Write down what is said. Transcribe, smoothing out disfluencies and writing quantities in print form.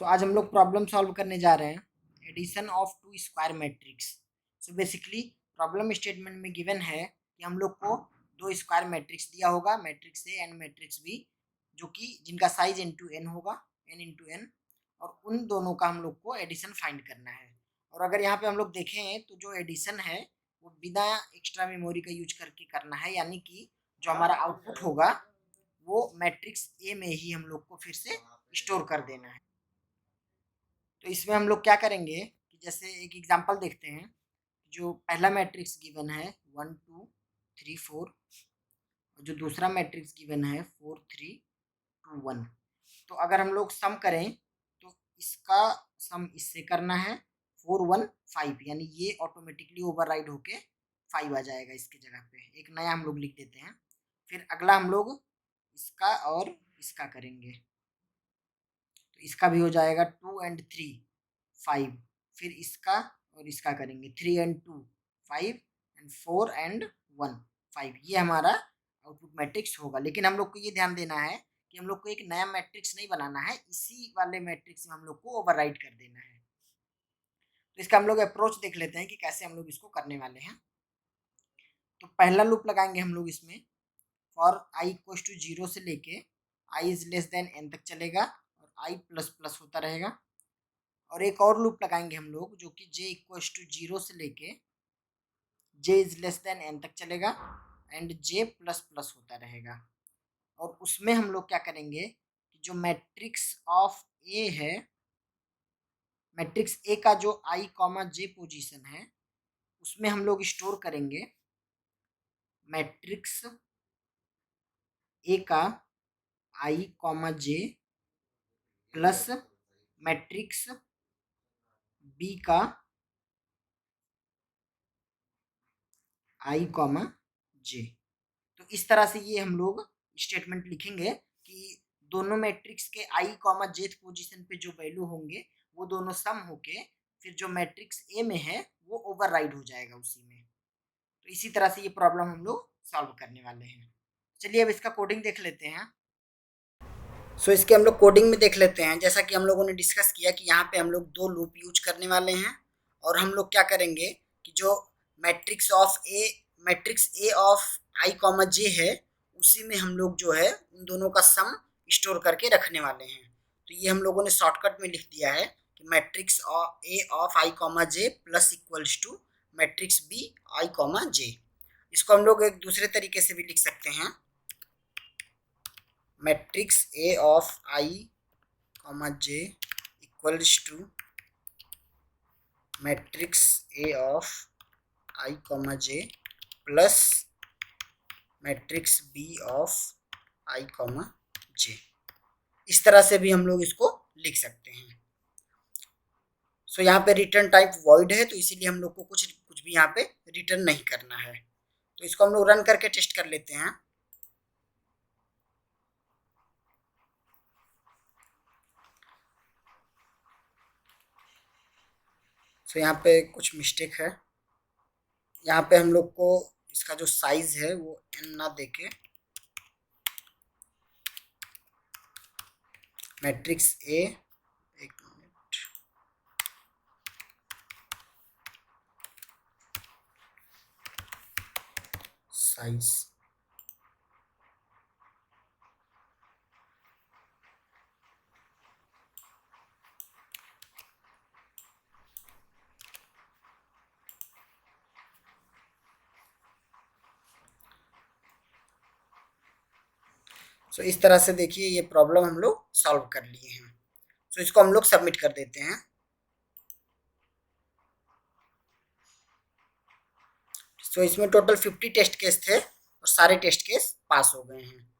आज हम लोग प्रॉब्लम सॉल्व करने जा रहे हैं addition of two square matrix. Basically problem statement में गिवन है कि हम लोग को दो स्क्वायर मैट्रिक्स दिया होगा, matrix A and matrix B, जो कि जिनका साइज इंटू एन होगा, एन इंटू एन, और उन दोनों का हम लोग को एडिशन फाइंड करना है। और अगर यहाँ पे हम लोग देखें तो जो एडिशन है वो बिना एक्स्ट्रा मेमोरी का यूज करके करना है, यानी कि जो हमारा आउटपुट होगा वो मैट्रिक्स ए में ही हम लोग को फिर से स्टोर कर देना है। तो इसमें हम लोग क्या करेंगे कि जैसे एक एग्जांपल देखते हैं। जो पहला मैट्रिक्स गिवन है 1 2 3 4, और जो दूसरा मैट्रिक्स गिवन है 4 3 2 1। तो अगर हम लोग सम करें तो इसका सम इससे करना है 4 1 5, यानी ये ऑटोमेटिकली ओवरराइड होके 5 आ जाएगा इसकी जगह पे। एक नया हम लोग लिख देते हैं। फिर अगला हम लोग इसका और इसका करेंगे, तो इसका भी हो जाएगा 2 एंड 3 5। फिर इसका और इसका करेंगे 3 एंड 2 5 एंड 4 एंड 1 5। ये हमारा आउटपुट मैट्रिक्स होगा। लेकिन हम लोग को ये ध्यान देना है कि हम लोग को एक नया मैट्रिक्स नहीं बनाना है, इसी वाले मैट्रिक्स में हम लोग को ओवरराइड कर देना है। तो इसका हम लोग अप्रोच देख लेते हैं कि कैसे हम लोग इसको करने वाले हैं। तो पहला लूप लगाएंगे हम लोग इसमें, फॉर आई इक्वल टू 0 से लेके I is less than N तक चलेगा, और आई प्लस प्लस होता रहेगा। और एक और लूप लगाएंगे हम लोग जो कि j इक्वल टू 0 से लेके j is less than n तक चलेगा, एंड j प्लस प्लस होता रहेगा। और उसमें हम लोग क्या करेंगे कि जो मैट्रिक्स ऑफ ए है, मैट्रिक्स ए का जो i कॉमा j पोजीशन है, उसमें हम लोग स्टोर करेंगे मैट्रिक्स ए का i comma j plus matrix B का i कॉमा j। तो इस तरह से ये हम लोग स्टेटमेंट लिखेंगे कि दोनों मैट्रिक्स के i कॉमा जेथ पोजीशन पे जो वैल्यू होंगे वो दोनों सम होके फिर जो मैट्रिक्स ए में है वो ओवरराइड हो जाएगा उसी में। तो इसी तरह से ये प्रॉब्लम हम लोग सॉल्व करने वाले हैं। चलिए अब इसका कोडिंग देख लेते हैं। इसके हम लोग कोडिंग में देख लेते हैं। जैसा कि हम लोगों ने डिस्कस किया कि यहाँ पे हम लोग दो लूप यूज करने वाले हैं, और हम लोग क्या करेंगे कि जो matrix A of I comma J है, उसी में हम लोग जो है उन दोनों का सम स्टोर करके रखने वाले हैं। तो ये हम लोगों ने शॉर्टकट में लिख दिया है कि matrix A of I comma J plus equals to matrix B I comma J. इसको हम लोग एक दूसरे तरीके से भी लिख सकते हैं, matrix A of I comma J equals to matrix A of I comma J plus matrix B of I comma J. इस तरह से भी हम लोग इसको लिख सकते हैं। यहाँ पे रिटर्न टाइप वॉइड है, तो इसीलिए हम लोग को कुछ भी यहाँ पे रिटर्न नहीं करना है। तो इसको हम लोग रन करके टेस्ट कर लेते हैं। यहाँ पे कुछ मिस्टेक है। यहाँ पे हम लोग को इसका जो साइज है वो n ना देके मैट्रिक्स ए, एक मिनट, साइज इस तरह से देखिए ये प्रॉब्लम हम लोग सॉल्व कर लिए हैं। इसको हम लोग सबमिट कर देते हैं। इसमें टोटल 50 टेस्ट केस थे और सारे टेस्ट केस पास हो गए हैं।